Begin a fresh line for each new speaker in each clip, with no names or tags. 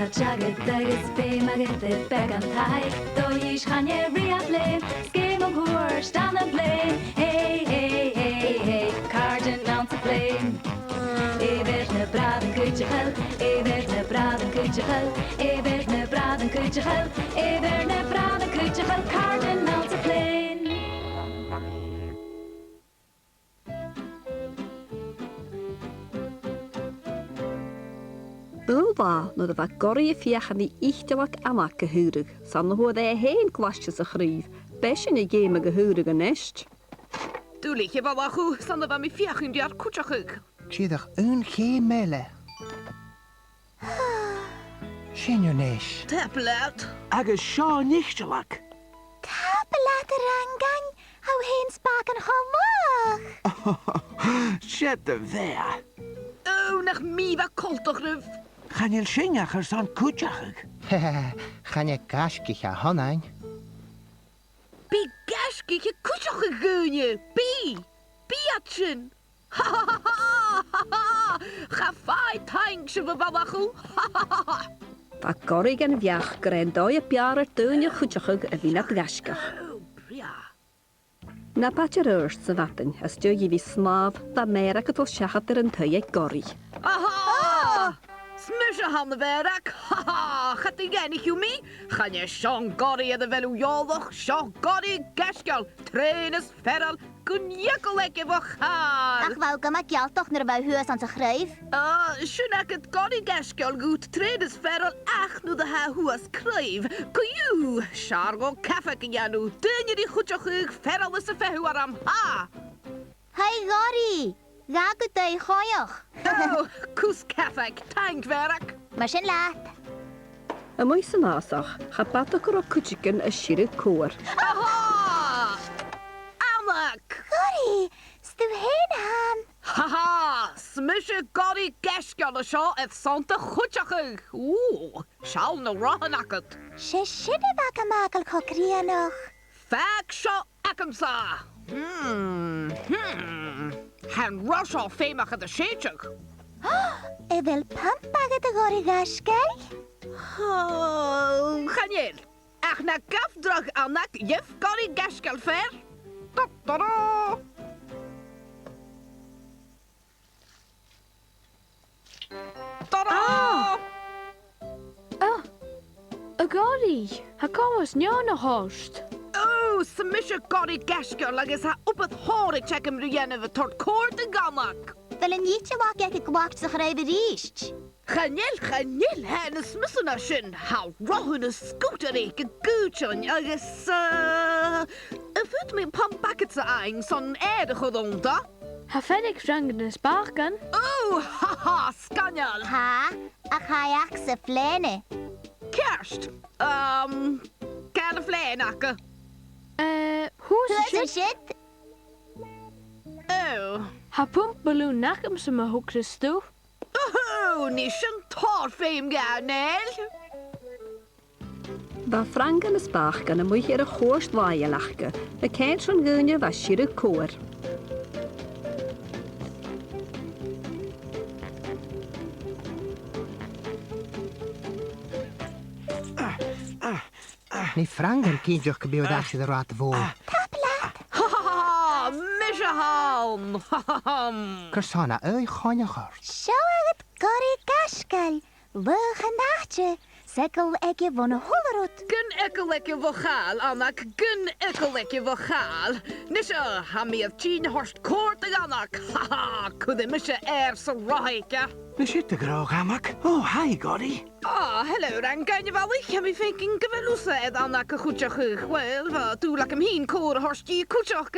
Jagad agus fé magad the beg an taig Dois chanye ria blame Game of horse stand a blame Hey, hey, hey, hey Cardin mount a flame Ebert na Bràithrean Cuideachail Ebert na Bràithrean Cuideachail Ebert na Bràithrean Cuideachail Ebert na Bràithrean Cuideachail Cardin mount a flame
Ulva no the Goraidh fiachan the Èideadh amach gehúrig, san na hua the hen gwastas a chríomh, beshin a game a gehúrig a nest.
Dúlik je babachu, san na mi fiachan diar cúteachadh.
Siadach ché meile. Sinneis.
Teplet.
Agus seo Nic'IllFhinnein.
Tablet rangan, how hen spark and hawach.
Shet de ver.
Oh, nach mi va coltachruf.
M'Inchil'Fhinnein ar san cúteachadh.
Channe gasciich a honain.
Bí gasci je cúteachadh gúne. Bí. Bíatsin. Ha ha ha ha ha. Cha fai taing se babachu. Ha ha ha ha.
Tá Goraidh an bheach gur an dói a bear dúine chuteachag a bhí na gascach.
Oh, bria.
Na pátir yrst sa vatn, as dio i fi smav, da Mairead gyda siachat ar an twy ag Goraidh.
Aha! Smusha han verach. Ha ha! Chati gennych yw mi? Chanje Sean Goraidh a velw iolwch, Sean Goraidh Gaisgeil, trenes feral, Nic'IllFhinnein fo chal.
Ach wou gama gialtoch naar wou huis aan te schrijf?
Siwn ac het Goraidh Gaisgeil goed trenes feral ach nu de ha huas kryf. Gwyw, siargo caffec yn janw, dyn i chwtioch feral is y fehu aram ha.
Hey Goraidh, ga goed dei gooioch.
Oh, kus caffec, tank verach.
Maar sin laat.
Y mwy sy'n asach, cha bata gyro cwtigan y sirig cwr.
Aha! Amak!
Goraidh, stu heen aan.
Haha! Smusje Goraidh Gaisgeil a seo et santa chwtioch. Oeh, sial na rohanakot.
Se sinne bak a makel kokria nog.
Fag seo akamsa. Han rush al fémach at the shechuk.
E wil pampage de Goraidh Gaisgeil?
Oh, Daniel. Ach na gafdrag anak jef Goraidh Gaisgeil fer. Ta-ta-da! Ta-da!
Oh, a Goraidh, ha gawas neon a host.
Oh, smisje Goraidh Gaisgeil agus ha op het horig check hem ruienne we tot koord de gamak.
Wel een nietje wak ik wacht zich rijden riest.
Daniel, hen is missen a sin. Ha rohun a scooter ik a goochon agus voet me pump buckets ein son Èideadh onda.
Ha fennig rangen is barken.
Oh, haha, scanjal.
Ha, ach hij ach ze vlene.
Kerst. Keine vlenakke.
Hoe
Hoe
is
is het?
Oh.
Ha pumpballoon nakem se me hoekres toe.
Oh, niet een torfeem Nel.
Ba frangan is bach gan y mwy ar y chwrst fai a lachga, y cael trwy'n gynnu fa sirig cwr.
Ní frangan cíideach go beòthachadh ar at bhó.
Ha, mishahalm.
Gur sána chainechart.
Zo het Goraidh Gaisgeil. We nachtje. Zeker ik je van een hollerot.
Nic'IllFhinnein vochal, anak. Nic'IllFhinnein vochal. Nisha, ha mi of tien horst koort de anak. Haha, kude misha so rohike.
We zitten graag amak. Oh, hi Goraidh.
Hello, dan kan je wel. Ik heb me thinking gewelusse et anak goedjach. Wel, wat doe ik hem heen koren horst die goedjach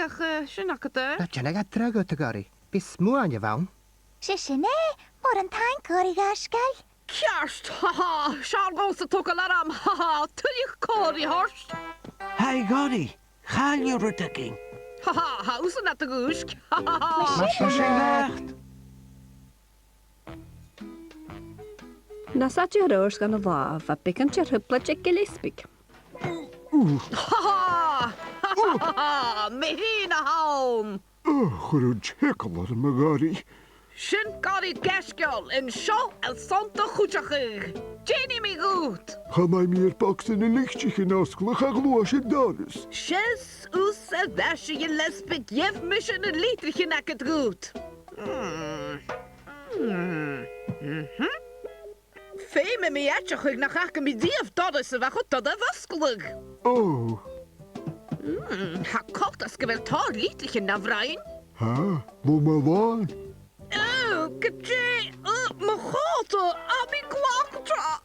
shenakete.
Dat je net terug uit de Goraidh. Bis moe aan je wou.
Zusje, nee, maar een tank Goraidh Gaisgeil.
Kerst, haha, Charles took a laram, haha, tuig kori horst.
Hi Goraidh. Ga je rutteking.
Haha, hausen at de gusk. Haha.
Maar
Echt.
Na sa ti rwrs gan y fa, fa bicant i'r hybla je gilisbig.
Haha, haha, mehina halm.
Goraidh Gaisgeil, my Goraidh.
Sin Goraidh Gaisgeil in seo el Santa Cruthachadh. Jenny mi goed.
Ga mij meer baksen en lichtje in askel, ga gloos in Doris.
Shes us dasje je lesbik jef mission een liedretje nak het goed. Feme mi atje na ga mi dief Doris wa goed dat waskelig.
Oh,
Ha kocht as gewel tar liedretje na vrijen.
ha, wo maar waan.
Oh, ketje, mijn god, abi kwaktra.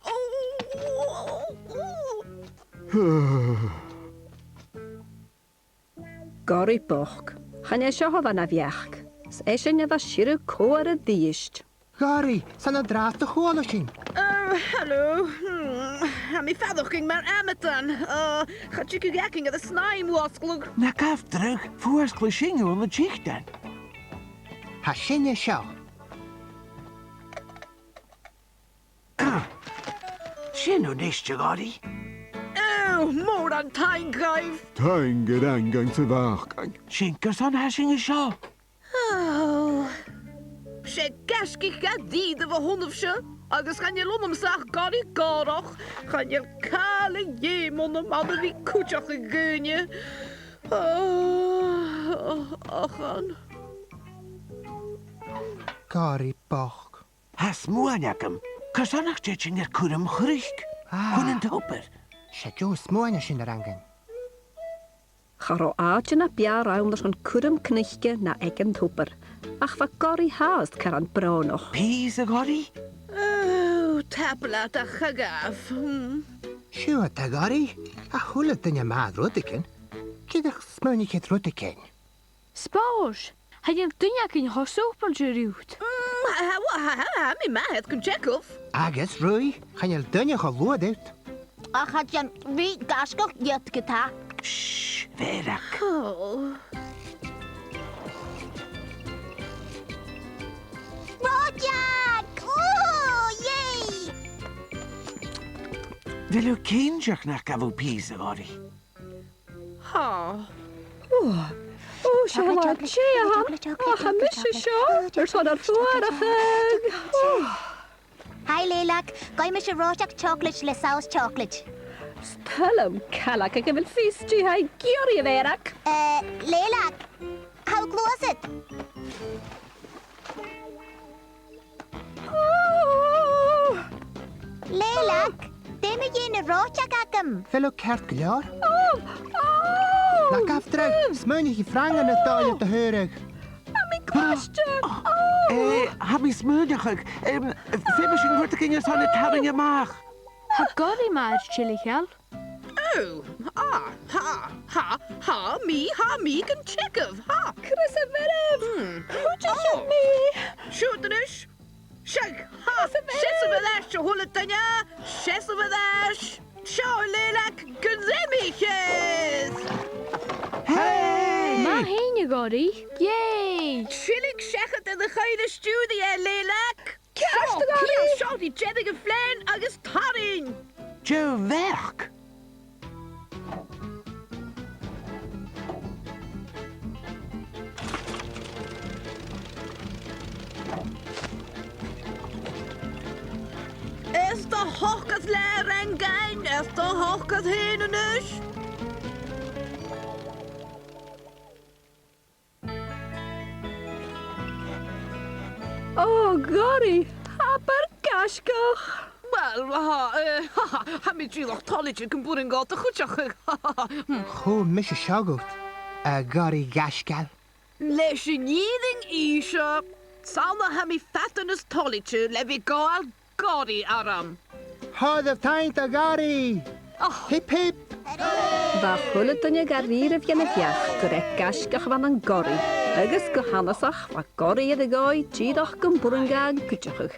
Goraidh boch. Channe seo van a bheach. Eisiau na siru cóir a díist.
Gary, san a draat de Koala sin.
Hallo. Mi vader ging maar Amatan. Gaat je kijken at de snaim waskelig.
Na gaf terug, voorskle singe om de chichten.
Ha sin je seo.
Sin o nisje, Goraidh.
Oh, more than time, guys.
Tein gerangang te waaggang.
Sinkers aan haar singe sjo.
Oh. She gaski gaat die de hondofsje. Agus gaan je lomem zag Goraidh Gaisgeil. Gaan je kale jemon de mannen wie koetjach gegeunje. Gaan.
Gary boch.
Has moanjakem. Kersanach jetjinger kurum grik. Kunen toper.
Se jo smoane sin rangen.
Charo áte na bia raunders an cúram cnichte na egen tupper. Ach fa Goraidh haast car an branoch.
Peas a Goraidh?
Oh, tapla da chagaf.
Sio ta Gary, a hwle dyn maad rwdiken. Gydych smwni cyd rwdiken.
Spórs, ha je dunjak in hosopel gerúd.
Mi ma het kun check of.
Agus rwy, chan il dynach o lwyd uit.
Ach, had je wie Gaisgeil jet geta?
Shh, verak.
Oh.
Rojak! Oh, yay!
Wil u kindjach nach gavu peas a Goraidh?
Ha.
O, sio la tje han. Ach, a misje sio. Son ar fwarachag.
Hi, Leilach. Gai me Rojak chocolate le sauce chocolate.
Stalman calach ag ymwyl ffisti hai Goraidh verach.
Leilach, how close it? Leilach, deme je een Rojak agam.
Fel o cert glor? Na gaf drag, smwni chi frangen het daal te heurig.
Ha mi smödjachig. Fibbishing ruttikingers aan het having je maag.
Ha Goraidh MacIlleMhìcheil.
Oh. Ha, me can check of. Ha.
Chris a verev.
Oh. Shoot the dish. Shag. Ha. Shesavadash, Hulatanya. Shesavadash. Show Leilach. Guthan.
Hey!
Ma heen je Goraidh. Yay!
Chillig shechet in de geile studie, Leilach.
Kerst, Goraidh.
Show die jettige flan agus tarin.
Jo werk.
Is de hochkas leer en gein, is de hochkas heen en dus.
O, Goraidh, haper Gaisgeil.
Wel, ha mi drillach tolletje kan boeren gaat te goed.
Go misje sjogut. Gary Gaisgeil.
Lesje nieding isha. Salma ha mi fattenes tolletje, levi gaal Goraidh aram.
Hod of taint a Gary. Hip hip.
Va chwle dynja garir of yen y fiach gyda Gaisgeil van an Goraidh. Agus go hanasach va Goraidh y goi, gydach gym bwrngag gydachach.